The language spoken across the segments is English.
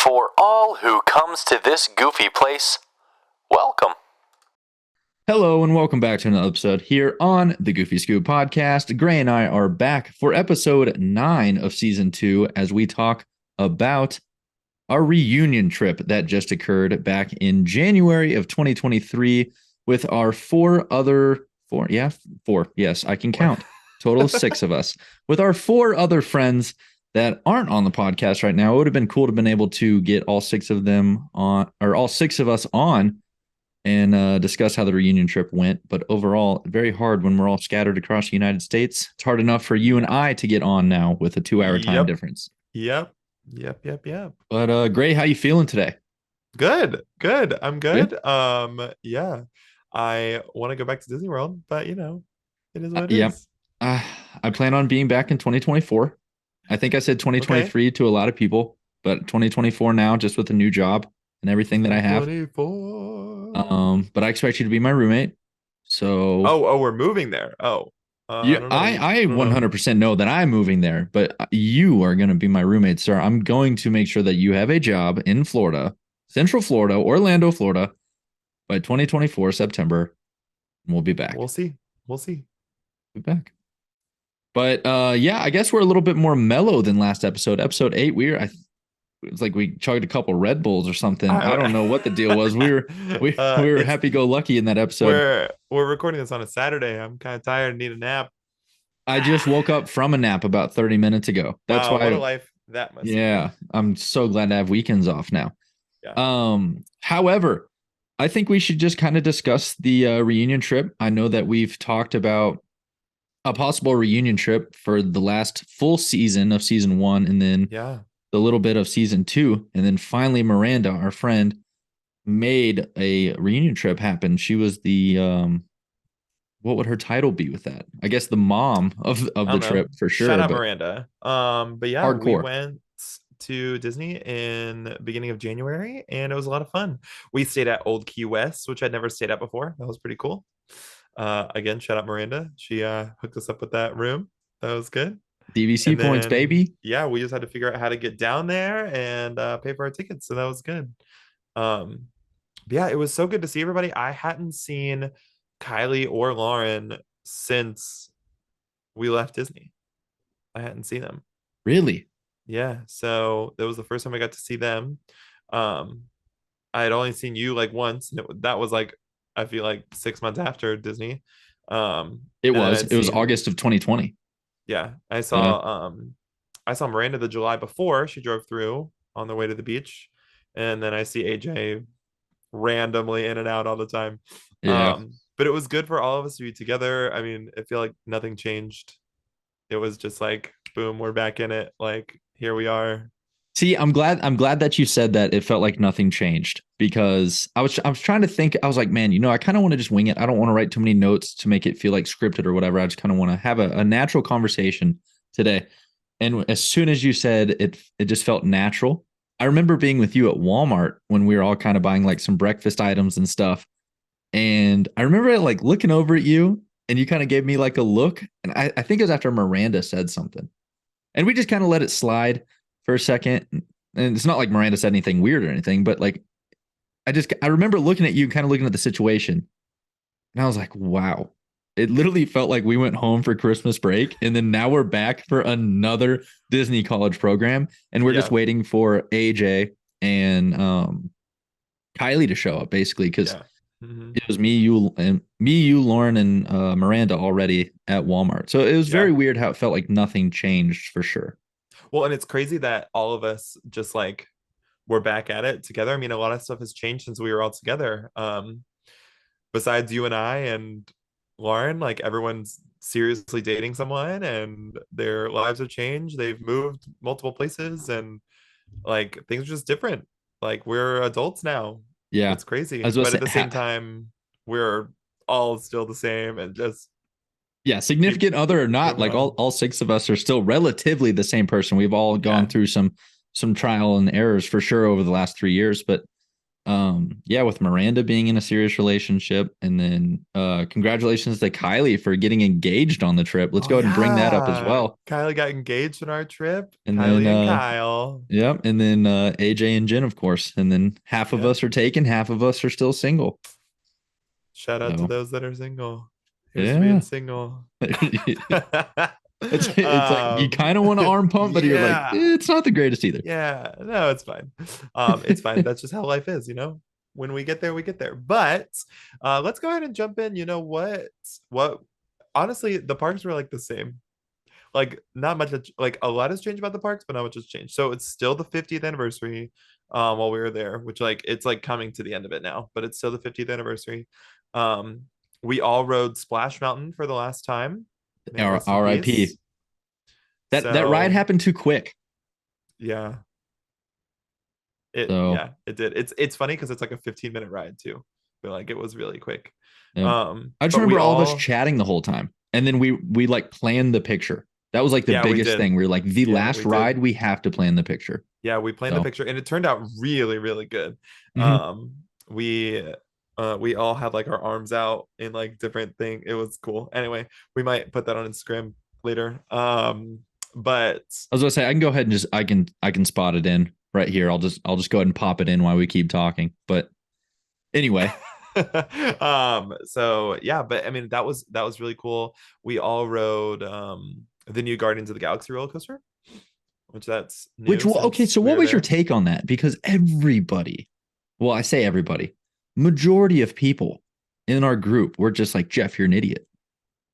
For all who comes to this goofy place, welcome. Hello and welcome back to another episode here on the Goofy Scoop podcast. Gray and I are back for episode 9 of season 2 as we talk about our reunion trip that just occurred back in January of 2023 with our four. Yes, I can count. Total of 6 of us with our 4 other friends that aren't on the podcast right now. It would have been cool to have been able to get all 6 of them on, or all 6 of us on, and discuss how the reunion trip went. But overall, very hard when we're all scattered across the United States. It's hard enough for you and I to get on now with a 2-hour time difference. Yep. But Gray, how you feeling today? Good. I'm good. Yeah. I want to go back to Disney World, but it is what it is. I plan on being back in 2024. I think I said 2023 to a lot of people, but 2024 now, just with a new job and everything that I have. 24. But I expect you to be my roommate. So we're moving there. I 100% know that I'm moving there, but you are going to be my roommate, sir. I'm going to make sure that you have a job in Florida, Central Florida, Orlando, Florida by 2024 September, and we'll be back. We'll see. Be back. But I guess we're a little bit more mellow than last episode. Episode 8, it's like we chugged a couple Red Bulls or something. I don't know what the deal was. We were happy-go-lucky in that episode. We're recording this on a Saturday. I'm kind of tired and need a nap. I just woke up from a nap about 30 minutes ago. That's why. What a life that must be. I'm so glad to have weekends off now. Yeah. However, I think we should just kind of discuss the reunion trip. I know that we've talked about a possible reunion trip for the last full season of season 1, and then the little bit of season 2, and then finally Miranda, our friend, made a reunion trip happen. She was the what would her title be with that? I guess the mom of the trip for sure. Shout out Miranda. But yeah, hardcore. We went to Disney in the beginning of January, and it was a lot of fun. We stayed at Old Key West, which I'd never stayed at before. That was pretty cool. Again, shout out Miranda. She hooked us up with that room. That was good. DVC points, baby. Yeah, we just had to figure out how to get down there and pay for our tickets, so that was good. It was so good to see everybody. I hadn't seen Kylie or Lauren since we left Disney. I hadn't seen them. Really? Yeah, so that was the first time I got to see them. I had only seen you like once, and that was like, I feel like 6 months after Disney. It was August of 2020. Yeah, I saw Miranda the July before. She drove through on the way to the beach, and then I see AJ randomly in and out all the time. But it was good for all of us to be together. I mean, I feel like nothing changed. It was just like, boom, we're back in it. Like, here we are. See, I'm glad that you said that. It felt like nothing changed, because I was trying to think. I was like, man, I kind of want to just wing it. I don't want to write too many notes to make it feel like scripted or whatever. I just kind of want to have a natural conversation today. And as soon as you said it, it just felt natural. I remember being with you at Walmart when we were all kind of buying like some breakfast items and stuff. And I remember like looking over at you, and you kind of gave me like a look. And I think it was after Miranda said something, and we just kind of let it slide for a second. And it's not like Miranda said anything weird or anything, but like, I remember looking at you, kind of looking at the situation, and I was like, wow, it literally felt like we went home for Christmas break, and then now we're back for another Disney college program, and we're just waiting for AJ and Kylie to show up, basically, because it was me, you, Lauren, and Miranda already at Walmart. So it was very weird how it felt like nothing changed for sure. Well, and it's crazy that all of us just like we're back at it together. I mean, a lot of stuff has changed since we were all together. Besides you and I and Lauren, like everyone's seriously dating someone, and their lives have changed. They've moved multiple places, and like things are just different. Like, we're adults now. Yeah, it's crazy. But at the same time, we're all still the same, and just significant other or not, like all 6 of us are still relatively the same person. We've all gone through some trial and errors for sure over the last 3 years, but Yeah, with Miranda being in a serious relationship, and then congratulations to Kylie for getting engaged on the trip. Let's Oh go ahead and bring that up as yeah. well. Kylie got engaged on our trip. And then Kylie and Kyle. yep, and then AJ and Jen, of course. And then half of Yeah. us are taken, half of us are still single. Shout out to So those that are single. Here's to being yeah. single. It's like you kind of want to arm pump, but you're like, Yeah. it's not the greatest either. Yeah. No, it's fine. It's fine. That's just how life is, you know? When we get there, we get there. But let's go ahead and jump in. You know what? What honestly, the parks were like the same. Like not much like a lot has changed about the parks, but not much has changed. So it's still the 50th anniversary while we were there, which like it's like coming to the end of it now, but it's still the 50th anniversary. Um we all rode Splash Mountain for the last time. May it rest in RIP. peace. That ride So happened too quick. yeah, it So yeah, it did. It's funny because it's like a 15-minute ride too. But like it was really quick. yeah. I just But we remember all of us all chatting the whole time. And then we like planned the picture. That was like the yeah, we biggest did. thing. We were like, the Yeah, last we did. ride, we have to plan the picture. Yeah, we planned the So picture and it turned out really, really good. mhm. Um, we all had like our arms out in like different thing. It was cool. Anyway, we might put that on Instagram later. But I was gonna say I can go ahead and just I can spot it in right here. I'll just go ahead and pop it in while we keep talking. But anyway, so yeah, but I mean that was really cool. We all rode the new Guardians of the Galaxy roller coaster, which that's new okay, since so we what were was your there. take on that? Because everybody, well, I say everybody, majority of people in our group were just like, Jeff, you're an idiot.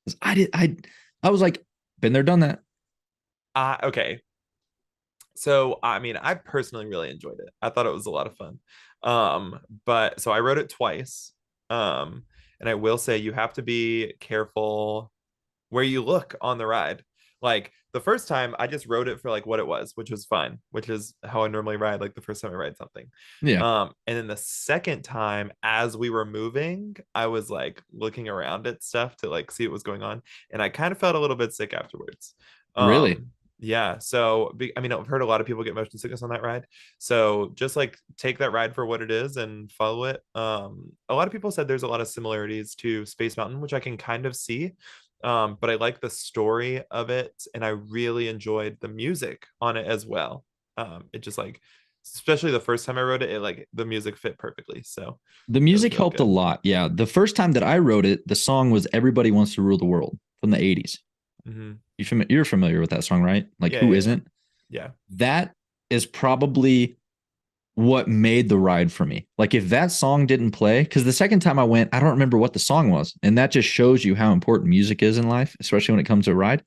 'Cause I was like, been there, done that. Okay. So I mean, I personally really enjoyed it. I thought it was a lot of fun. But so I wrote it twice. And I will say you have to be careful where you look on the ride. Like the first time I just wrote it for like what it was, which was fine, which is how I normally ride, like the first time I ride something. Yeah, And then the second time as we were moving, I was like looking around at stuff to like see what was going on. And I kind of felt a little bit sick afterwards. really. Yeah. So I mean, I've heard a lot of people get motion sickness on that ride. So just like take that ride for what it is and follow it. A lot of people said there's a lot of similarities to Space Mountain, which I can kind of see. But I like the story of it, and I really enjoyed the music on it as well. It just like, especially the first time I wrote it, it like the music fit perfectly. So The it was music really helped a good. lot. Yeah. The first time that I wrote it, the song was Everybody Wants to Rule the World from the 80s. Hmm. You're familiar with that song, right? Like, Yeah, who yeah, yeah, isn't? yeah. That is probably what made the ride for me. Like, if that song didn't play, because the second time I went, I don't remember what the song was. And that just shows you how important music is in life, especially when it comes to a ride.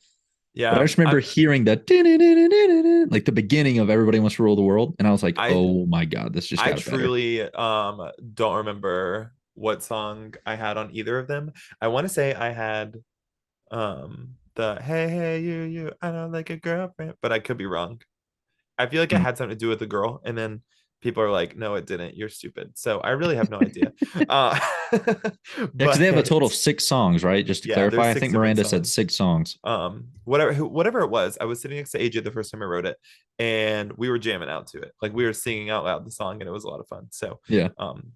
But I Yeah, just remember hearing that like the beginning of Everybody Wants to Rule the World. And I was like, I oh my God, this just I got better. truly don't remember what song I had on either of them. I want to say I had the hey hey you I don't like a girlfriend, but I could be wrong. I feel like it Hmm. had something to do with the girl, and then people are like, no, it didn't. You're stupid. So I really have no idea. Uh, Yeah, because they have a but total of 6 songs, right? Just to yeah, there's clarify, I six think different Miranda said songs. 6 songs. Whatever it was, I was sitting next to AJ the first time I wrote it, and we were jamming out to it. Like we were singing out loud the song, and it was a lot of fun. So, Yeah.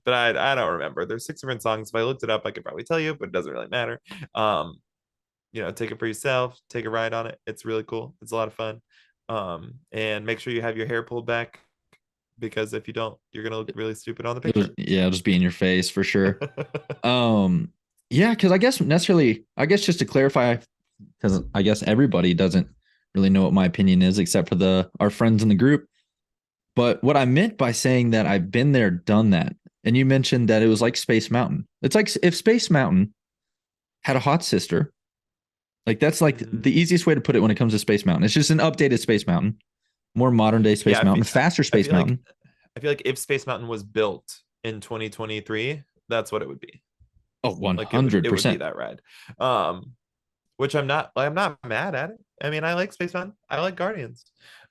but I don't remember. There's six different songs. If I looked it up, I could probably tell you, but it doesn't really matter. Um, take it for yourself, take a ride on it. It's really cool. It's a lot of fun. And make sure you have your hair pulled back because if you don't, you're gonna look really stupid on the picture. It'll just be in your face for sure. Um, yeah, because I guess just to clarify, because I guess everybody doesn't really know what my opinion is except for our friends in the group. But what I meant by saying that I've been there, done that, and you mentioned that it was like Space Mountain. It's like if Space Mountain had a hot sister, like that's like Mhm. the easiest way to put it when it comes to Space Mountain. It's just an updated Space Mountain, more modern day Yeah, Space Mountain, faster I Space feel like Mountain. I feel like if Space Mountain was built in 2023, that's what it would be. Oh, Like it would be 100%. that ride. Um, which I'm not mad at it. I mean, I like Space Mountain. I like Guardians.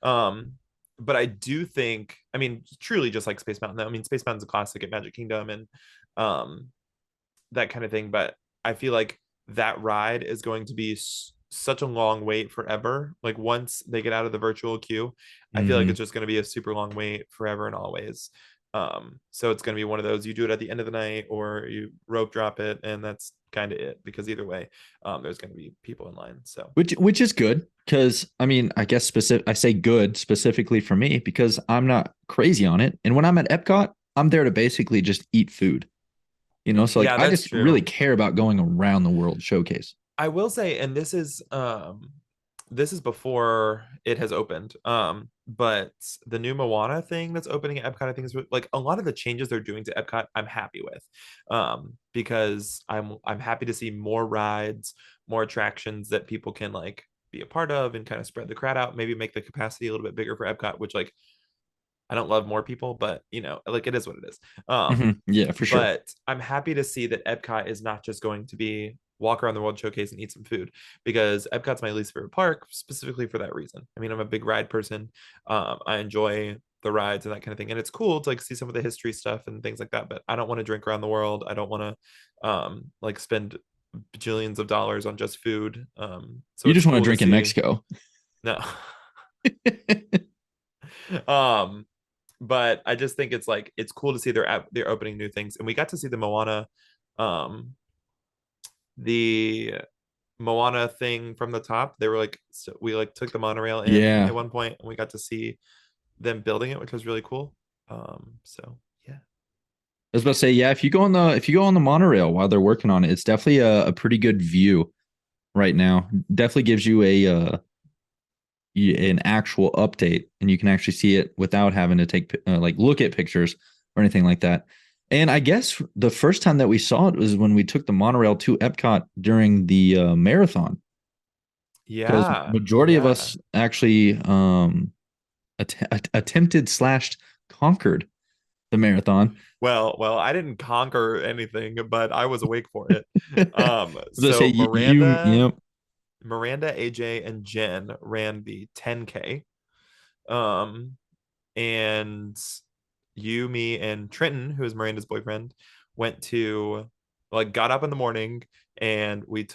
Um, but I do think, I mean, truly just like Space Mountain. I mean, Space Mountain's a classic at Magic Kingdom and um that kind of thing. But I feel like that ride is going to be such a long wait forever. Like once they get out of the virtual queue, I feel like Mm-hmm. it's just going to be a super long wait forever and always. So it's going to be one of those, you do it at the end of the night or you rope drop it, and that's kind of it, because either way, there's going to be people in line. So Which is good because I mean, I guess I say good specifically for me because I'm not crazy on it. And when I'm at Epcot, I'm there to basically just eat food. So like yeah, I that's just really true. care about going around the world showcase. I will say, and this is before it has opened. But the new Moana thing that's opening at Epcot, I think is like a lot of the changes they're doing to Epcot, I'm happy with. Because I'm happy to see more rides, more attractions that people can like be a part of and kind of spread the crowd out, maybe make the capacity a little bit bigger for Epcot, which like I don't love more people, but like it is what it is. Yeah, for sure. But I'm happy to see that Epcot is not just going to be walk around the World Showcase and eat some food, because Epcot's my least favorite park specifically for that reason. I mean, I'm a big ride person. I enjoy the rides and that kind of thing, and it's cool to like see some of the history stuff and things like that. But I don't want to drink around the world. I don't want to like spend bajillions of dollars on just food. So You it's just want to cool to drink in see. Mexico. No. um but I just think it's like it's cool to see they're opening new things, and we got to see um the Moana thing from the top. They were like, so we like took the monorail in Yeah. at one point, and we got to see them building it, which was really cool. So yeah. I was about to say, yeah, if you go on the monorail while they're working on it, it's definitely a pretty good view right now. Definitely gives you an actual update, and you can actually see it without having to take like look at pictures or anything like that. And I guess the first time that we saw it was when we took the monorail to Epcot during the marathon, because Yeah, majority of yeah. us actually attempted slash conquered the marathon. Well, I didn't conquer anything, but I was awake for it. Let's say So you Miranda, AJ, and Jen ran the 10K. Um, and you, me, and Trenton, who is Miranda's boyfriend, went to like got up in the morning, and we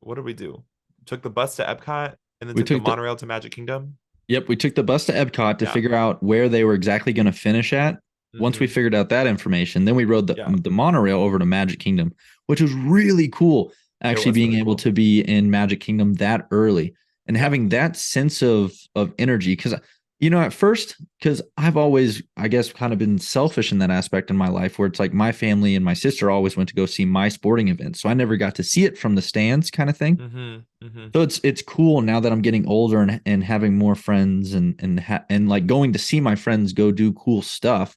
what did we do? Took the bus to Epcot and then we took the took the monorail to Magic Kingdom. Yep, we took the bus to Epcot to Yeah. figure out where they were exactly going to finish at. Once we Hmm. figured out that information, then we rode the Yeah. the monorail over to Magic Kingdom, which was really cool. It Actually, was being really able cool. to be in Magic Kingdom that early and Yeah. having that sense of energy, because at first, because I've always, I guess, kind of been selfish in that aspect in my life, where it's like my family and my sister always went to go see my sporting events, so I never got to see it from the stands, kind of thing. Hmm. Hmm. So it's cool now that I'm getting older and having more friends and like going to see my friends go do cool stuff.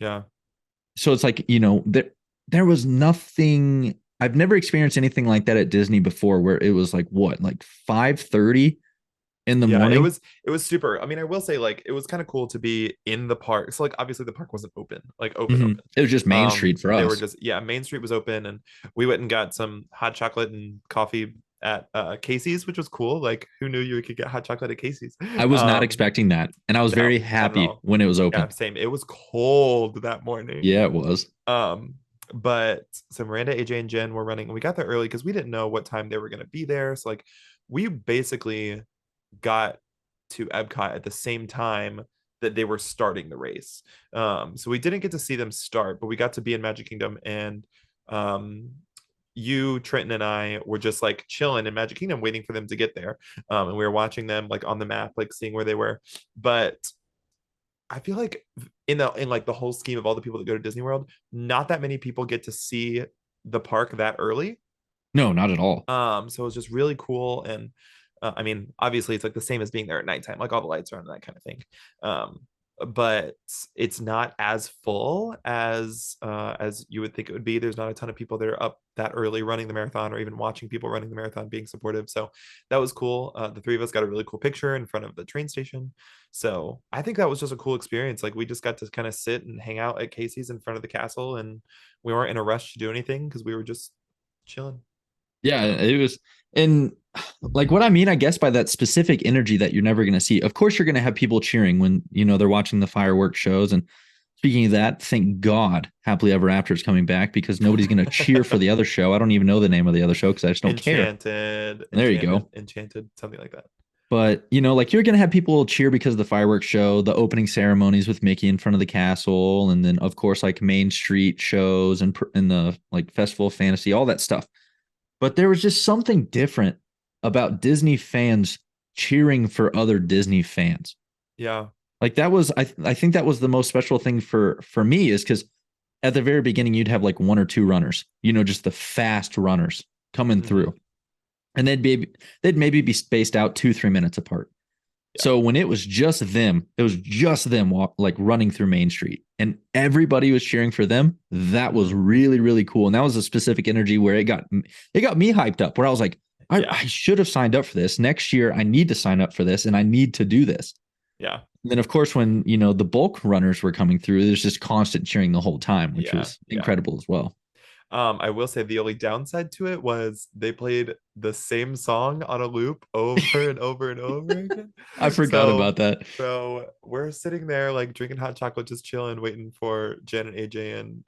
Yeah. So it's like, there was nothing. I've never experienced anything like that at Disney before, where it was like what, like 5:30 in the Yeah, it morning. was it was super. I mean, I will say like it was kind of cool to be in the park. So like obviously the park wasn't open, like open. It was just Main Street for They were us. just, yeah, Main Street was open, and we went and got some hot chocolate and coffee at Casey's, which was cool. Like who knew you could get hot chocolate at Casey's? I was not Um expecting that, and I was no, very not at happy all. when it was Yeah, open. same. It was cold that morning. Yeah, it was. Um, but so Miranda, AJ, and Jen were running, and we got there early because we didn't know what time they were going to be there. So like we basically got to Epcot at the same time that they were starting the race. So we didn't get to see them start, but we got to be in Magic Kingdom, and um you, Trenton, and I were just like chilling in Magic Kingdom waiting for them to get there. And we were watching them like on the map, like seeing where they were. But I feel like in like the whole scheme of all the people that go to Disney World, not that many people get to see the park that early. No, not at all. So it was just really cool, and I mean, obviously, it's like the same as being there at nighttime, like all the lights are on and that kind of thing. Um, but it's not as full as you would think it would be. There's not a ton of people that are up that early running the marathon, or even watching people running the marathon, being supportive. So that was cool. The three of us got a really cool picture in front of the train station. So I think that was just a cool experience. Like we just got to kind of sit and hang out at Casey's in front of the castle, and we weren't in a rush to do anything because we were just chilling. Yeah, So it was. And like what I mean, I guess, by that specific energy that you're never going to see. Of course, you're going to have people cheering when, they're watching the fireworks shows. And speaking of that, thank God Happily Ever After is coming back, because nobody's going to cheer for the other show. I don't even know the name of the other show because I just don't care. Enchanted, There you go. Enchanted, something like that. But like you're gonna have people cheer because of the fireworks show, the opening ceremonies with Mickey in front of the castle, and then of course like Main Street shows and the like Festival of Fantasy, all that stuff. But there was just something different about Disney fans cheering for other Disney fans. Yeah. Like that was I think that was the most special thing for me is because at the very beginning you'd have like one or two runners, just the fast runners coming Mhm. through, and they'd maybe be spaced out 2-3 minutes apart. Yeah. So when it was just them like running through Main Street and everybody was cheering for them. That was Mhm. really, really cool. And that was a specific energy where it got me hyped up where I was like, Yeah. I should have signed up for this. Next year, I need to sign up for this and I need to do this. Yeah. And then of course, when the bulk runners were coming through, there's just constant cheering the whole time, which Yeah. was Yeah. incredible as well. I will say the only downside to it was they played the same song on a loop over and over and over again. I forgot So about that. so we're sitting there like drinking hot chocolate, just chilling, waiting for Jen and AJ and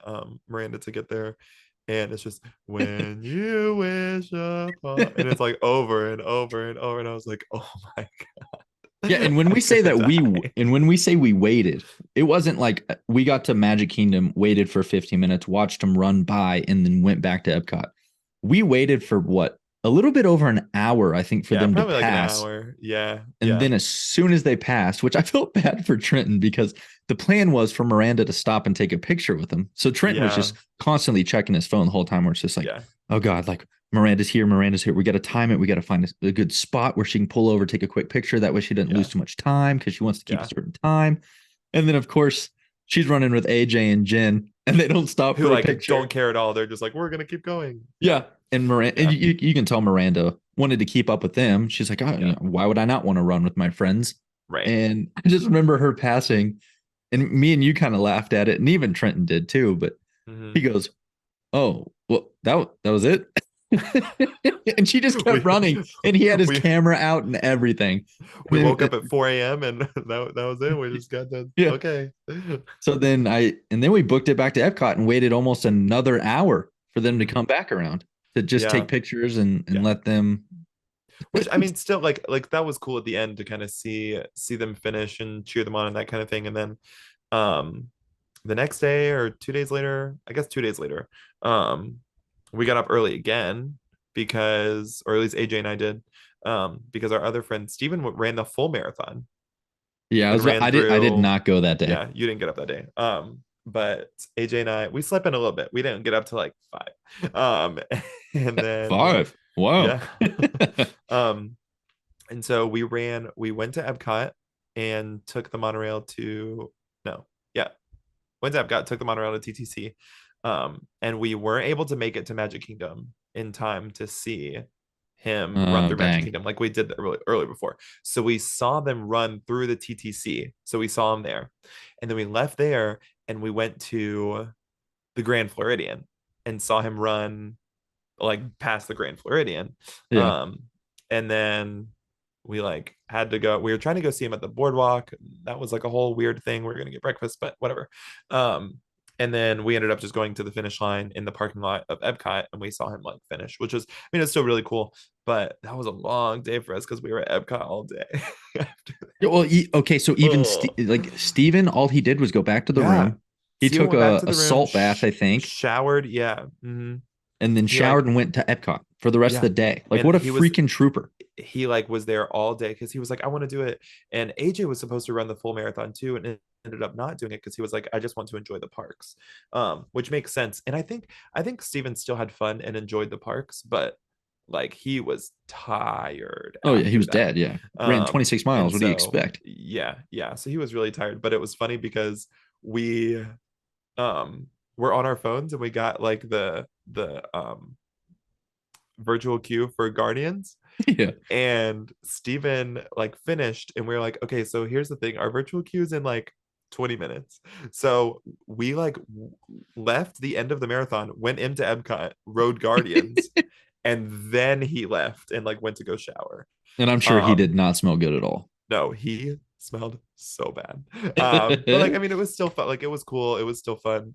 Miranda to get there. And it's just when you wish upon, and it's like over and over and over. And I was like, oh my Yeah, God. and when I'm we say gonna that die. when we say we waited, it wasn't like we got to Magic Kingdom, waited for 15 minutes, watched them run by, and then went back to Epcot. We waited for what? A little bit over an hour, I think, for Yeah, them to probably like an pass. hour. Yeah, And yeah, then as soon as they passed, which I felt bad for Trenton because the plan was for Miranda to stop and take a picture with him. So Trenton was yeah, just constantly checking his phone the whole time where it's just like, yeah, oh God, like Miranda's here, Miranda's here. We got to time it. We got to find a good spot where she can pull over, take a quick picture. That way she doesn't lose yeah, too much time because she wants to keep a yeah. certain time. And then of course she's running with AJ and Jen and they don't stop Who for a like picture. don't care at all. They're just like, we're gonna keep going. Yeah, Yeah. And Miranda, and yeah, you can tell Miranda wanted to keep up with them. She's like, oh, yeah. why would I not want to run with my friends? Right. And I just remember her passing, and me and you kind of laughed at it, and even Trenton did too. But he Hmm. goes, "Oh, well, that was it," and she just kept We running, and he had his we camera out and everything. we And woke then, up at 4 a.m. and that was it. We just got done. yeah. Okay. So then we booked it back to Epcot and waited almost another hour for them to Mhm. come back around to just Yeah, take pictures and yeah. let them. Which I mean, still like that was cool at the end to kind of see them finish and cheer them on and that kind of thing. And then um the next day or 2 days later, I guess 2 days later, um, we got up early again because, or at least AJ and I did, because our other friend Steven ran the full marathon Yeah, and ran I did through. not go that day. Yeah, you didn't get up that day. But AJ and I, we slept in a little bit. We didn't get up to like 5. And then 5. Wow. yeah. um, and so we went to Epcot and took the monorail to, no, yeah, went to Epcot, took the monorail to TTC. And we weren't able to make it to Magic Kingdom in time to see him run Oh, through Magic dang. Kingdom like we did that really early before. So we saw them run through the TTC. So we saw him there. And then we left there and we went to the Grand Floridian and saw him run like past the Grand Floridian. Yeah. Um, and then we like had to go. We were trying to go see him at the boardwalk. That was like a whole weird thing. We are gonna get breakfast, but whatever. Um, and then we ended up just going to the finish line in the parking lot of Epcot, and we saw him like finish, which was, I mean, it's still really cool. But that was a long day for us because we were at Epcot all day. After Yeah, well, okay, so even oh like Steven, all he did was go back to the yeah, room. He Steven took went back to a the room, salt bath, I think, showered. Yeah, and then he like showered and went to Epcot for the rest of yeah, the day. Like, and what a freaking trooper. he like was there all day because he was like, I want to do it. And AJ was supposed to run the full marathon too, and ended up not doing it because he was like, I just want to enjoy the parks. Which makes sense. And I think Steven still had fun and enjoyed the parks, but like he was tired Oh, yeah, he after was that. dead. Yeah. Ran 26 And miles. What do you so expect? yeah. So he was really tired, but it was funny because we were on our phones and we got like the virtual queue for Guardians, Yeah. and Steven like finished and we were like, okay, so here's the thing, our virtual queue is in like 20 minutes. So we like left the end of the marathon, went into Epcot, rode Guardians, and then he left and like went to go shower. And I'm sure he um did not smell good at all. no, he smelled so bad. But like, I mean, it was still fun, like it was cool, it was still fun.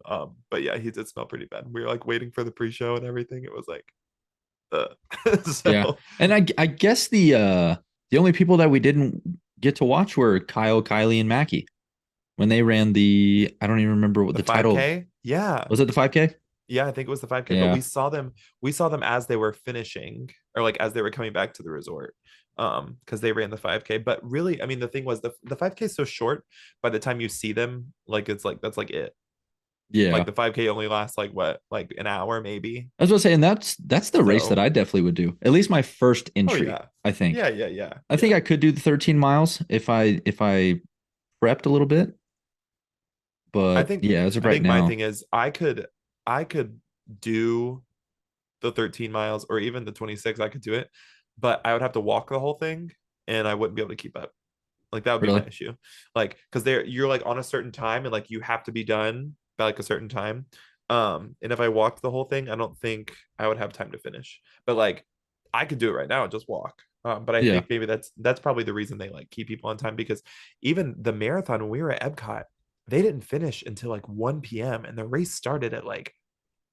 But yeah, he did smell pretty bad. We were like waiting for the pre-show and everything. It was like Yeah. so And I guess the The only people that we didn't get to watch were Kyle, Kylie, and Mackie when they ran the. I don't even remember what The the title 5K? Yeah. was. It the 5K? Yeah, I think it was the 5K, but Yeah, we saw them as they were finishing or like as they were coming back to the resort. Because they ran the 5K. But really, I mean, the thing was the 5K is so short by the time you see them, like it's like that's like it. yeah. Like the 5K only lasts like what, like an hour maybe. I was gonna say, and that's the race that So I definitely would do. At least my first oh entry. yeah. I think. Yeah, yeah, yeah, I think yeah. I could do the 13 miles if I prepped a little bit. I But think yeah, as of I right think my now, thing is I could do the 13 miles or even the 26, I could do it, but I would have to walk the whole thing and I wouldn't be able to keep up. Like that would be my really, issue. Like because you're like on a certain time and like you have to be done by like a certain time. And if I walked the whole thing, I don't think I would have time to finish. But like I could do it right now and just walk. But I yeah, think maybe that's probably the reason they like keep people on time because even the marathon when we were at Epcot, they didn't finish until like 1 p.m. and the race started at like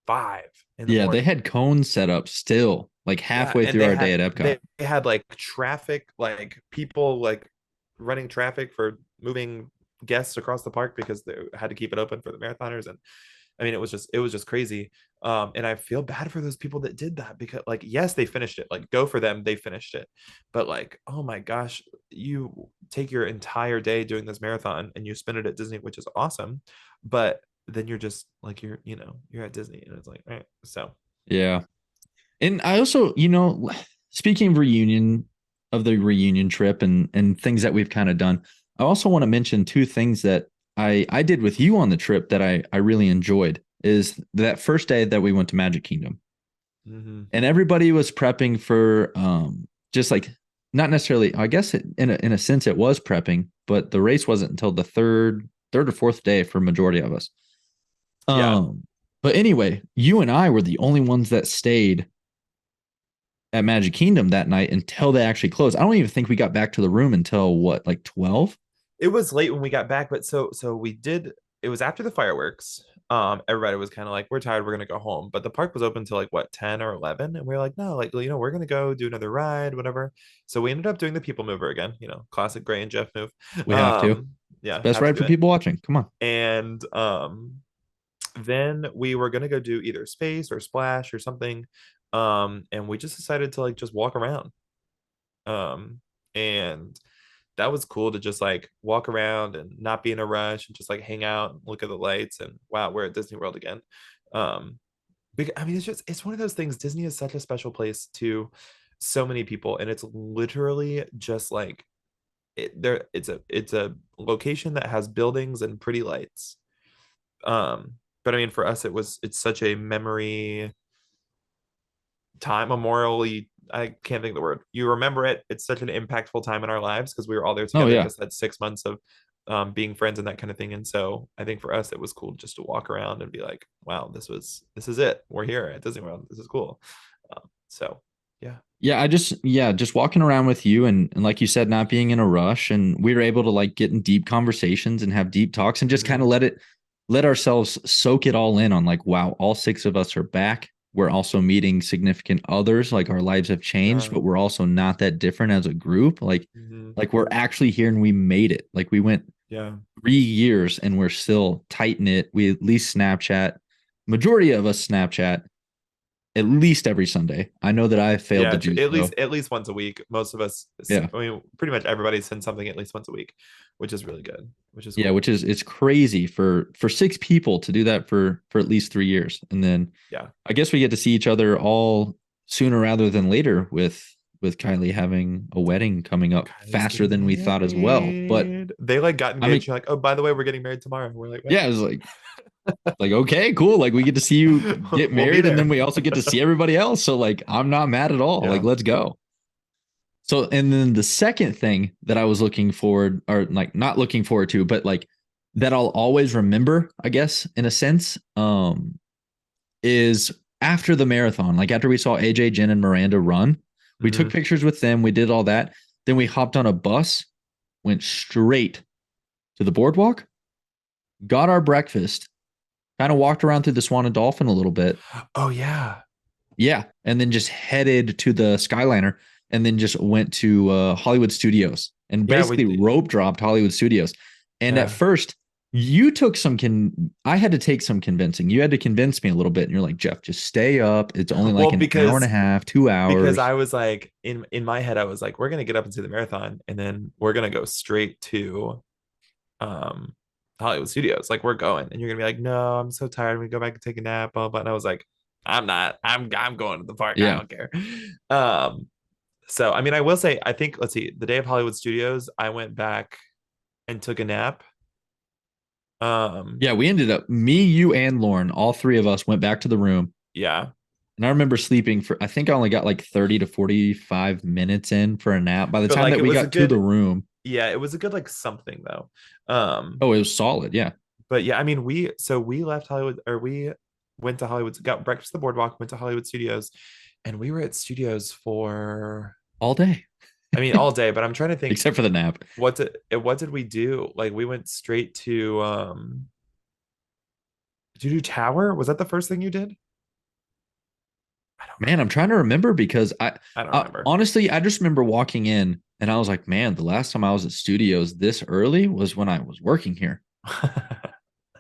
5 in the yeah, they morning. had cones set up still, like Yeah, halfway and through they our day had at Epcot. they had like traffic, like people like running traffic for moving guests across the park because they had to keep it open for the marathoners. And I mean, it was just crazy. And I feel bad for those people that did that because like yes, they finished it. Like go for them, they finished it. But like, oh my gosh, you take your entire day doing this marathon and you spend it at Disney, which is awesome. But then you're just like you're at Disney and it's like, all right, so Yeah, and I also, speaking of the reunion trip and things that we've kind of done, I also want to mention two things that I did with you on the trip that I really enjoyed. Is that first day that we went to Magic Kingdom, mhm. and everybody was prepping for just like not necessarily. I guess in a sense it was prepping, but the race wasn't until the third or fourth day for majority of us. Yeah. Um, but anyway, you and I were the only ones that stayed at Magic Kingdom that night until they actually closed. I don't even think we got back to the room until what, like 12? It was late when we got back, but so we did. It was after the fireworks. Everybody was kind of like, "We're tired. We're gonna go home." But the park was open till like what 10 or 11, and we were like, "No, like we're gonna go do another ride, whatever." So we ended up doing the People Mover again. Classic Gray and Jeff move. We have to. It's Yeah, best have to ride do for it. people watching. Come on. And then we were gonna go do either Space or Splash or something. And we just decided to like just walk around. And that was cool to just like walk around and not be in a rush and just like hang out and look at the lights and wow, we're at Disney World again. Um, because, I mean, it's one of those things. Disney is such a special place to so many people, and it's literally just like it's a location that has buildings and pretty lights. But I mean, for us, it's such a memory time memorially. I can't think of the word. You remember it. It's such an impactful time in our lives because we were all there Oh together, yeah. just that 6 months of being friends and that kind of thing. And so I think for us it was cool just to walk around and be like, wow, this is it. We're here at Disney World. This is cool. So yeah. Yeah, just walking around with you and like you said, not being in a rush. And we were able to like get in deep conversations and have deep talks and just kind of Mhm. let ourselves soak it all in on like, wow, all six of us are back. We're also meeting significant others. Like our lives have changed, Yeah. but we're also not that different as a group. Mhm. Like we're actually here and we made it. Like we went Yeah. 3 years and we're still tight knit. We at least Snapchat. Majority of us Snapchat at least every Sunday. I know that I failed to Yeah, do at least so. at least once a week. Most of us, Yeah. I mean, pretty much everybody sends something at least once a week, which is really good, which is Yeah, cool. which is it's crazy for six people to do that for at least 3 years. And then Yeah. I guess we get to see each other all sooner rather than later with Kylie having a wedding coming up Kylie's faster getting than we thought as well. But married. They like got I mean, engaged. You're like, oh, by the way, we're getting married tomorrow. We're like, what? yeah, it was like okay, cool. Like we get to see you get We'll be married and then there. we also get to see everybody else. So like I'm not mad at all. Like Yeah. let's go. So, and then the second thing that I was looking forward, or like not looking forward to, but like that I'll always remember, I guess, in a sense, is after the marathon, like after we saw AJ, Jen, and Miranda run, we took Hmm. pictures with them. We did all that. Then we hopped on a bus, went straight to the boardwalk, got our breakfast, kind of walked around through the Swan and Dolphin a little bit. Oh yeah. Yeah. And then just headed to the Skyliner. and then just went to Hollywood Studios and Yeah, basically rope dropped Hollywood Studios. And at yeah. first, you took some I had to take some convincing. You had to convince me a little bit, and you're like, Jeff, just stay up. It's only like Well, an hour and a half, 2 because hours. I was like in my head, I was like, we're gonna get up and see the marathon, and then we're gonna go straight to um Hollywood Studios. Like we're going, and you're gonna be like, no, I'm so tired. We go back and take a nap, blah, blah. And I was like, I'm not. I'm going to the park. I Yeah. don't care. Um, so I mean, I will say, I think let's see, the day of Hollywood Studios, I went back and took a nap. Yeah, we ended up, me, you, and Lauren, all three of us went back to the room. Yeah. And I remember sleeping for, I think I only got like 30 to 45 minutes in for a nap. By the But time like that it we was a got to the good, room, yeah, it was a good like something though. oh, it was solid. Yeah. But yeah, I mean, we left Hollywood, or we went to Hollywood, got breakfast at the boardwalk, went to Hollywood Studios, and we were at studios for, All day, I mean, all day. But I'm trying to think, except for the nap. what did we do? Like we went straight to did you do Tower? Was that the first thing you did? I don't Man, I'm trying to remember because I don't remember. honestly, I just remember walking in and I was like, man, the last time I was at studios this early was when I was working here.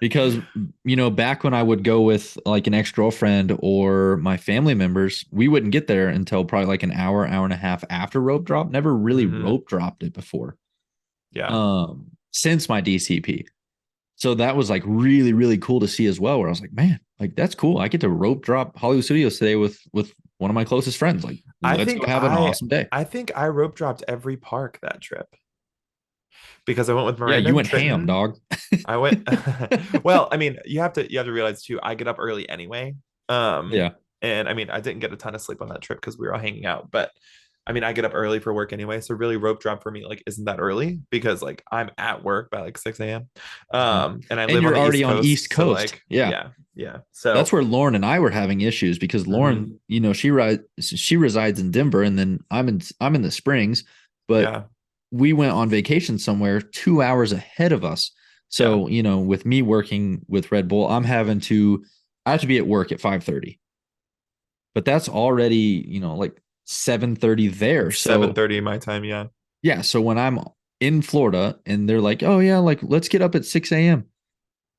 Because, back when I would go with like an ex-girlfriend or my family members, we wouldn't get there until probably like an hour, hour and a half after rope drop. Never really Mhm. rope dropped it before. Yeah. Since my DCP. So that was like really, really cool to see as well, where I was like, man, like that's cool. I get to rope drop Hollywood Studios today with one of my closest friends. Like, I let's think go have an I awesome day. I think I rope dropped every park that trip because I went with Yeah, Miranda you and went ham, Trenton. dog. I went well, I mean, you have to realize too, I get up early anyway. Um, Yeah. and I mean, I didn't get a ton of sleep on that trip because we were all hanging out, but I mean, I get up early for work anyway. So really rope drop for me like isn't that early because like I'm at work by like 6 a.m. Mhm. And I And live on you're the already East on East Coast. So Coast. like, Yeah. yeah, yeah. That's So where Lauren and I were having issues because mhm, Lauren, she resides in Denver and then I'm in the Springs, but yeah, we went on vacation somewhere 2 hours ahead of us. yeah, So, with me working with Red Bull, I have to be at work at 5:30. But that's already, like 7:30 there. it's So 7:30 my time, yeah. yeah. So when I'm in Florida and they're like, oh yeah, like let's get up at 6 a.m.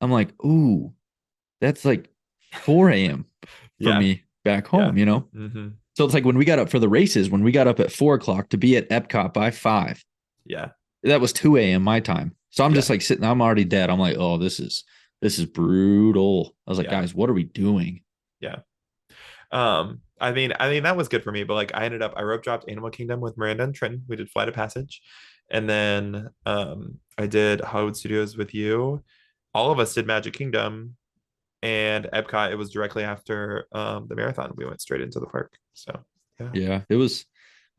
I'm like, ooh, that's like 4 a.m. for Yeah, me back yeah. home. Hmm. So it's like when we got up for the races, when we got up at 4 o'clock to be at Epcot by 5, Yeah, that was 2 a.m. my time. So I'm just yeah, like sitting, I'm already dead. I'm like, oh, this is brutal. I was like, yeah, guys, what are we doing? yeah. I mean that was good for me, but like I rope dropped Animal Kingdom with Miranda and Trenton. We did Flight of Passage, and then I did Hollywood Studios with you. All of us did Magic Kingdom, and Epcot. It was directly after the marathon. We went straight into the park. So yeah. Yeah, it was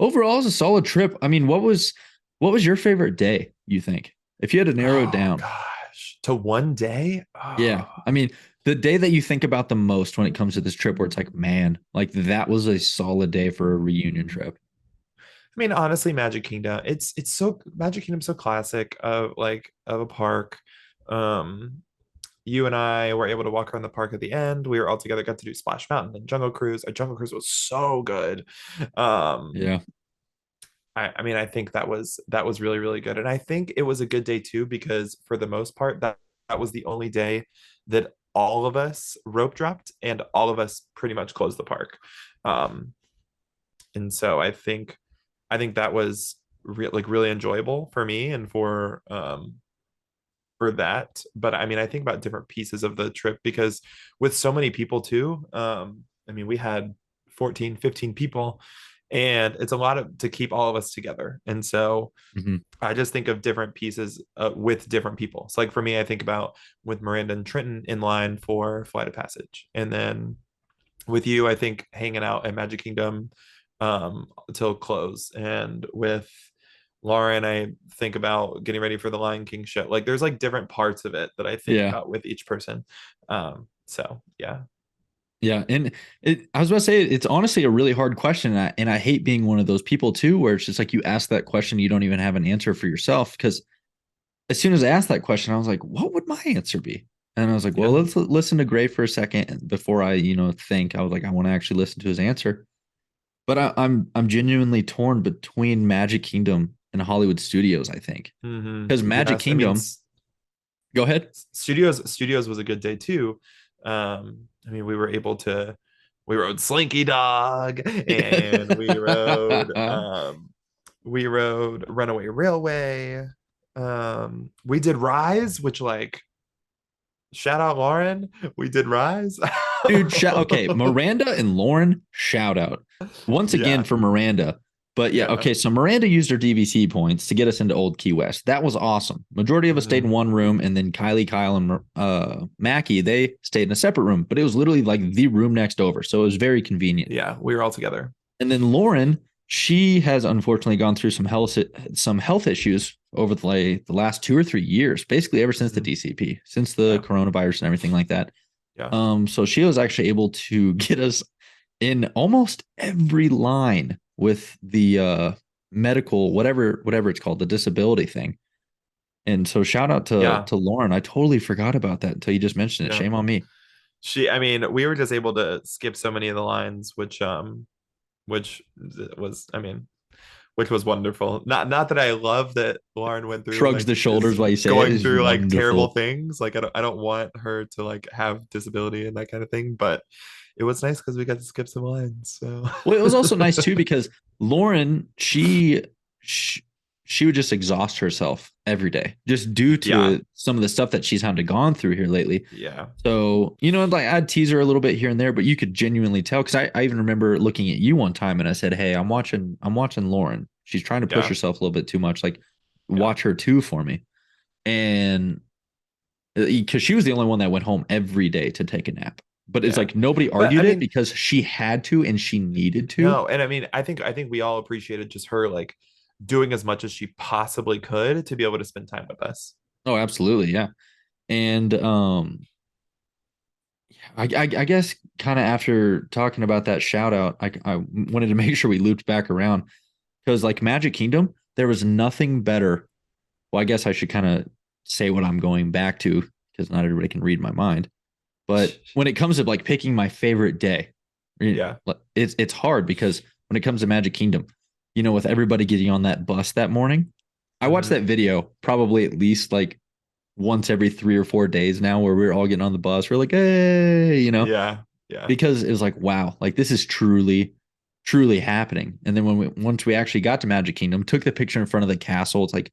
overall it was a solid trip. I mean, what was your favorite day, you think? If you had to narrow it Oh down. gosh, to one day. Yeah. Oh, I mean, the day that you think about the most when it comes to this trip where it's like, man, like that was a solid day for a reunion trip. I mean, honestly, Magic Kingdom. It's so Magic Kingdom so classic of like of a park. Um, you and I were able to walk around the park at the end. We were all together, got to do Splash Mountain and Jungle Cruise. Our Jungle Cruise was so good. Um, Yeah. I mean, I think that was really, really good. And I think it was a good day too, because for the most part, that was the only day that all of us rope dropped and all of us pretty much closed the park. Um, and so I think that was like really enjoyable for me and for that. But I mean, I think about different pieces of the trip because with so many people too, I mean, we had 14, 15 people, and it's a lot of to keep all of us together. And so Mhm. I just think of different pieces with different people. So like for me, I think about with Miranda and Trenton in line for Flight of Passage. And then with you, I think hanging out at Magic Kingdom till close. And with Lauren, I think about getting ready for the Lion King show. Like there's like different parts of it that I think Yeah. about with each person. So yeah. Yeah. And I was about to say, it's honestly a really hard question. And I hate being one of those people too, where it's just like you ask that question, you don't even have an answer for yourself. Because as soon as I asked that question, I was like, what would my answer be? And I was like, well, Yeah. let's listen to Gray for a second before I, think. I was like, I want to actually listen to his answer. But I'm genuinely torn between Magic Kingdom and Hollywood Studios, I think. Because Magic Yes, I mean, Kingdom, go ahead. studios was a good day too. I mean, we rode Slinky Dog, and we rode Runaway Railway. We did Rise, which, like, shout out Lauren. We did Rise. Dude, okay, Miranda and Lauren, shout out once again Yeah, for Miranda. But yeah, yeah. okay, so Miranda used her DVC points to get us into Old Key West. That was awesome. Majority of us stayed in Mhm. one room, and then Kylie, Kyle, and Mackie, they stayed in a separate room, but it was literally like the room next over. So it was very convenient. Yeah, we were all together. And then Lauren, she has unfortunately gone through some health issues over the last 2 or 3 years, basically ever since the Mhm. DCP, since the Yeah, coronavirus and everything like that. yeah, So she was actually able to get us in almost every line with the medical, whatever it's called, the disability thing. And so shout out yeah, to Lauren. I totally forgot about that until you just mentioned it. yeah. Shame on me. I mean, we were just able to skip so many of the lines, which was, I mean, which was wonderful. Not that I love that Lauren went through, Shrugs like, the is shoulders while you say it going is through, like, terrible wonderful. things. Like, I don't want her to, like, have disability and that kind of thing, but it was nice because we got to skip some lines. So Well, it was also nice too because Lauren, she she would just exhaust herself every day just due yeah, to some of the stuff that she's had to gone through here lately. yeah, So, like I'd tease her a little bit here and there, but you could genuinely tell because I even remember looking at you one time and I said, hey, I'm watching Lauren. She's trying to push yeah, herself a little bit too much. Like, yeah, watch her too for me. And because she was the only one that went home every day to take a nap. But it's yeah. like nobody But I argued it mean, because she had to and she needed to. no, and I mean, I think we all appreciated just her, like, doing as much as she possibly could to be able to spend time with us. Oh, absolutely. Yeah. And I guess kind of after talking about that shout out, I wanted to make sure we looped back around because like Magic Kingdom, there was nothing better. Well, I guess I should kind of say what I'm going back to because not everybody can read my mind. But when it comes to like picking my favorite day, Yeah. it's hard because when it comes to Magic Kingdom, with everybody getting on that bus that morning, I watched Hmm. that video probably at least like once every 3 or 4 days now where we're all getting on the bus. We're like, hey, Yeah. Yeah. because it was like, wow, like this is truly, truly happening. And then once we actually got to Magic Kingdom, took the picture in front of the castle, it's like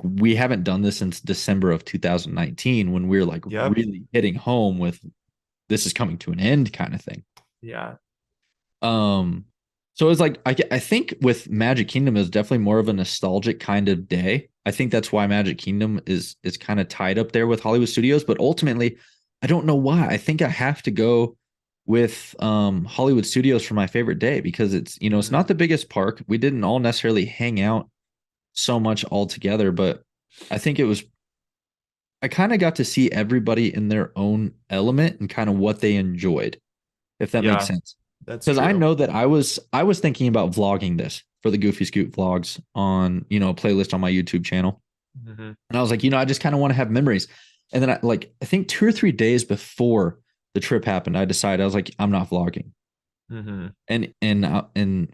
we haven't done this since December of 2019 when we are like Yep. really hitting home with this is coming to an end kind of thing. Yeah. Um, so it's like I think with Magic Kingdom is definitely more of a nostalgic kind of day. I think that's why Magic Kingdom is kind of tied up there with Hollywood Studios, but ultimately, I don't know why. I think I have to go with Hollywood Studios for my favorite day because it's Hmm. not the biggest park. We didn't all necessarily hang out so much all together, but I think I kind of got to see everybody in their own element and kind of what they enjoyed, if that makes Yeah, sense. that's Because I true. know that I was thinking about vlogging this for the Goofy Scoot vlogs on a playlist on my YouTube channel, Hmm. and I was like, I just kind of want to have memories. And then I think 2 or 3 days before the trip happened, I decided I was like, I'm not vlogging. Hmm. And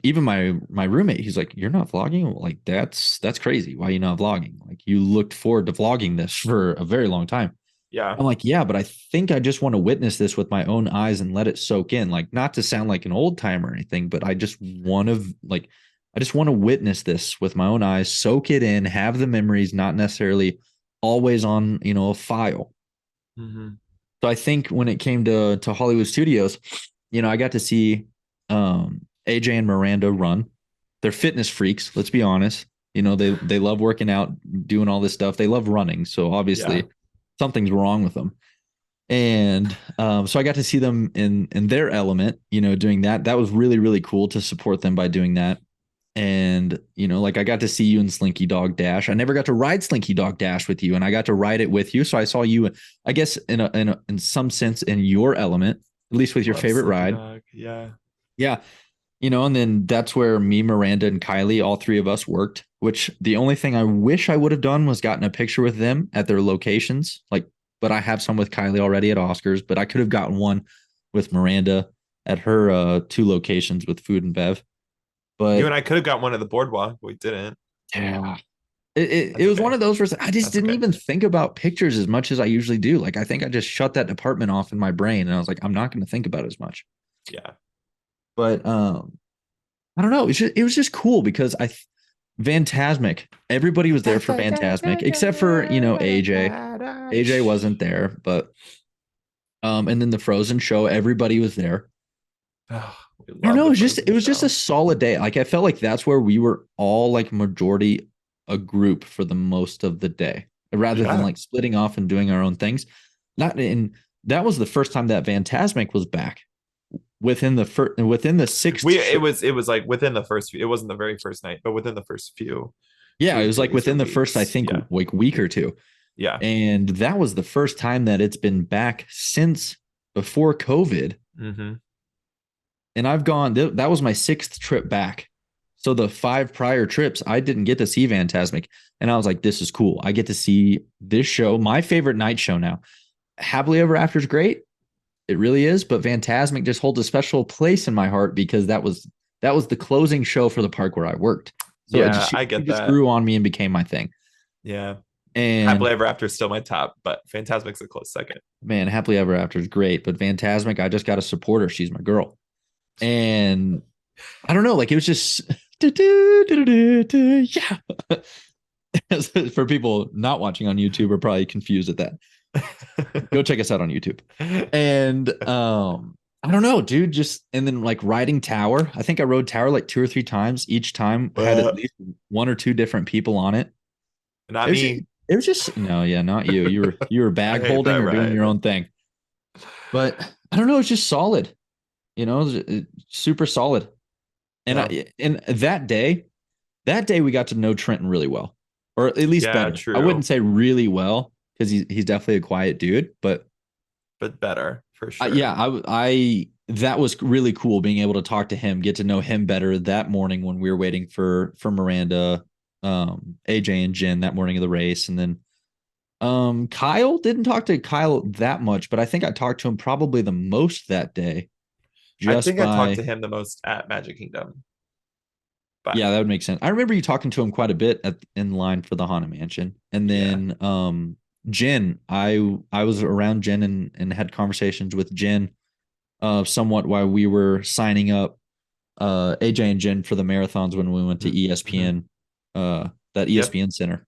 even my roommate, he's like, "You're not vlogging? Like that's crazy. Why are you not vlogging? Like you looked forward to vlogging this for a very long time." Yeah. I'm like, "Yeah, but I think I just want to witness this with my own eyes and let it soak in. Like not to sound like an old timer or anything, but I just want to witness this with my own eyes, soak it in, have the memories, not necessarily always on, a file." Hmm. So I think when it came to Hollywood Studios, I got to see AJ and Miranda run. They're fitness freaks, let's be honest. They love working out, doing all this stuff. They love running, so Yeah. obviously something's wrong with them. And so I got to see them in their element, doing that. That was really really cool to support them by doing that. And like I got to see you in Slinky Dog Dash. I never got to ride Slinky Dog Dash with you, and I got to ride it with you. So I saw you, I guess, in some sense, in your element, at least with your Love favorite Slinky ride. Dog. Yeah. Yeah, and then that's where me, Miranda, and Kylie, all three of us worked. Which the only thing I wish I would have done was gotten a picture with them at their locations. But I have some with Kylie already at Oscars. But I could have gotten one with Miranda at her 2 locations with food and bev. You But and I could have got one at the boardwalk, but we didn't. yeah, it That's was one okay. of those where I just That's didn't okay. even think about pictures as much as I usually do. Like I think I just shut that department off in my brain, and I was like, I'm not going to think about it as much. Yeah. But I don't know. It was just cool because Fantasmic. Everybody was there for Fantasmic except for AJ. AJ wasn't there, but and then the Frozen show. Everybody was there. Oh, we I don't love know. the It Frozen was just a show. solid day. Like I felt like that's where we were all like majority a group for the most of the day, rather than Yeah. like splitting off and doing our own things. Not in That was the first time that Fantasmic was back within the sixth. It was like within the first few, it wasn't the very first night, but within the first few Yeah, it was like days or within the first, I weeks. think, Yeah. like week or two. Yeah. And that was the first time that it's been back since before COVID. Mm-hmm. And I've gone, that was my 6th trip back. So the 5 prior trips, I didn't get to see Fantasmic. And I was like, this is cool. I get to see this show, my favorite night show now. Happily Ever After is great. It really is. But Fantasmic just holds a special place in my heart because that was the closing show for the park where I worked. So Yeah, I it get just that. grew on me and became my thing. Yeah. And Happily Ever After is still my top, but Fantasmic's a close second. man, Happily Ever After is great. But Fantasmic, I just got to support her. She's my girl. And I don't know, like it was just yeah. For people not watching on YouTube are probably confused at that. Go check us out on YouTube. And I don't know, dude. Just and then like riding tower. I think I rode tower like 2 or 3 times. Each time had at least 1 or 2 different people on it. Not me. It was just no, yeah, not you. You were I bag hate holding that or doing your ride. own thing. But I don't know. It's just solid. Super solid. And Yeah. and that day we got to know Trenton really well, or at least Yeah, better. I true. wouldn't say really well because he's definitely a quiet dude, but But better for sure. yeah, I that was really cool being able to talk to him, get to know him better that morning when we were waiting for Miranda, AJ and Jen that morning of the race, and then Kyle didn't talk to Kyle that much, but I think I talked to him probably the most that day, I just think I talked to by him the most at Magic Kingdom. But yeah, that would make sense. I remember you talking to him quite a bit in line for the Haunted Mansion. And yeah. then Jen, I was around Jen and had conversations with Jen somewhat while we were signing up AJ and Jen for the marathons when we went to Mm-hmm. ESPN that Yep. ESPN center.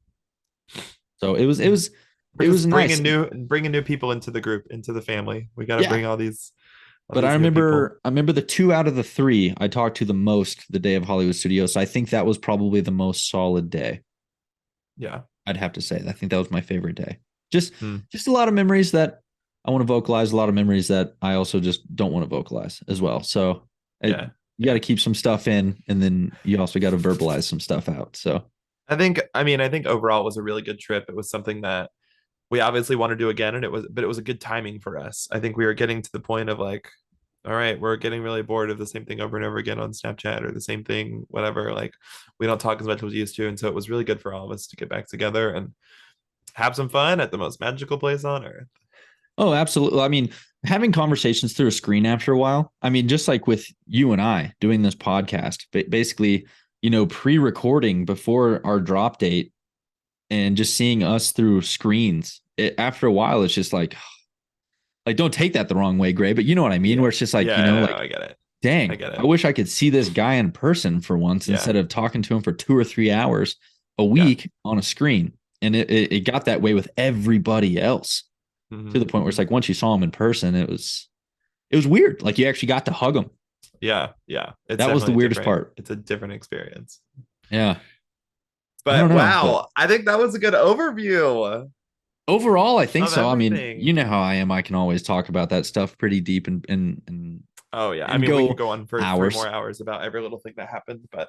So We're it was just nice. bringing new people into the group, into the family. We got to Yeah. bring all But these new people. I remember the 2 out of the 3 I talked to the most the day of Hollywood Studios. So I think that was probably the most solid day. Yeah. I'd have to say. I think that was my favorite day. Just Hmm. just a lot of memories that I want to vocalize, a lot of memories that I also just don't want to vocalize as well. So Yeah. you got to keep some stuff in, and then you also got to verbalize some stuff out. So I think overall it was a really good trip. It was something that we obviously want to do again, and it was a good timing for us. I think we were getting to the point of like, all right, we're getting really bored of the same thing over and over again on Snapchat or the same thing, whatever. Like, we don't talk as much as we used to, and so it was really good for all of us to get back together and have some fun at the most magical place on earth. oh, absolutely. I mean, having conversations through a screen after a while. I mean, just like with you and I doing this podcast, basically, pre-recording before our drop date and just seeing us through screens. After a while, it's just like don't take that the wrong way, Gray, but you know what I mean, Yeah, where it's just like, yeah, no, like I get it. I dang, get I it. wish I could see this guy in person for once Yeah, instead of talking to him for 2 or 3 hours a yeah. week on a screen. And it got that way with everybody else to Hmm. the point where it's like once you saw him in person, it was weird. Like you actually got to hug him. Yeah, yeah. It's That was the definitely weirdest different. part. It's a different experience. Yeah. I don't But know. But wow, I think that was a good overview overall, I think of so. I mean, you everything. know how I am. I can always talk about that stuff pretty deep Oh yeah, I and mean we could go go on for 3 more hours. hours about every little thing that happened, but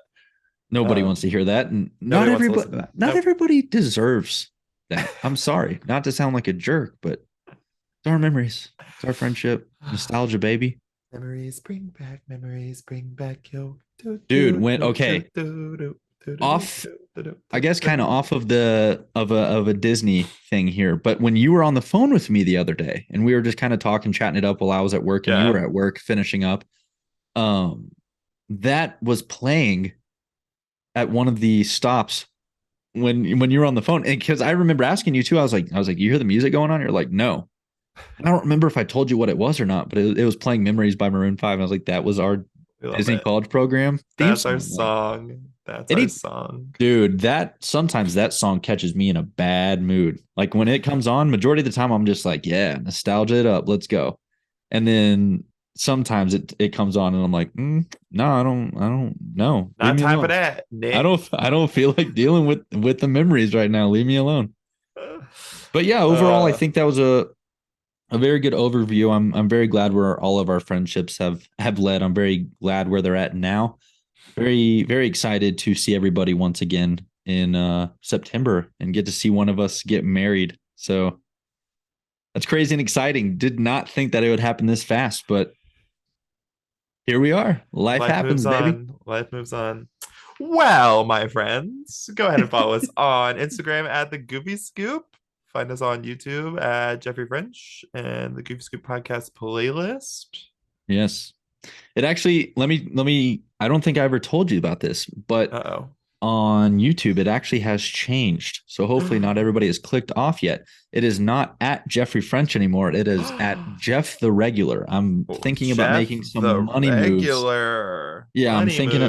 Nobody wants to um, hear that. And nobody wants to listen to that. not Nope. everybody deserves that. I'm sorry, not to sound like a jerk, but it's our memories. It's our friendship. Nostalgia, baby. Memories bring back yo. Do, Dude, do, when do, do, okay, do, do. off, I guess kind of off of a Disney thing here, but when you were on the phone with me the other day and we were just kind of talking, chatting it up while I was at work and you Yeah. were at work finishing up, that was playing at one of the stops when you were on the phone. And because I remember asking you too, I was like, you hear the music going on? You're like, no. I don't remember if I told you what it was or not, but it was playing Memories by Maroon 5. I was like, that was our Disney College Program theme That's song. our song. That's Any- our song. Dude, sometimes that song catches me in a bad mood. Like when it comes on, majority of the time I'm just like, yeah, nostalgia it up, let's go. And then sometimes it comes on and I'm like, no, I don't know. Not time for that, Nick. I don't feel like dealing with the memories right now. Leave me alone. But yeah, overall, I think that was a very good overview. I'm very glad where all of our friendships have led. I'm very glad where they're at now. Very, very excited to see everybody once again in September and get to see one of us get married. So that's crazy and exciting. Did not think that it would happen this fast, but here we are. Life happens, baby. Life moves on. Well, my friends, go ahead and follow us on Instagram at the Goofy Scoop. Find us on YouTube at Jeffrey French and the Goofy Scoop podcast playlist. Yes. It actually, let me, I don't think I ever told you about this, but on YouTube, it actually has changed. So hopefully not everybody has clicked off yet. It is not at Jeffrey French anymore. It is at Jeff the Regular. I'm thinking about making some money moves. Yeah, I'm thinking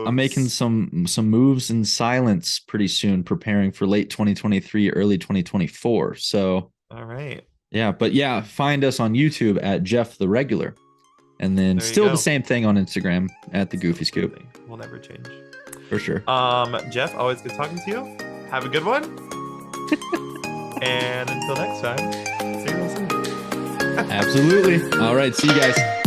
I'm making some moves in silence pretty soon, preparing for late 2023, early 2024. So all right. Yeah, but yeah, find us on YouTube at Jeff the Regular. And then still the same thing on Instagram at the Goofy Scoop. Will never change. For sure. Jeff, always good talking to you. Have a good one. And until next time, see you real soon. Absolutely. All right. See you guys.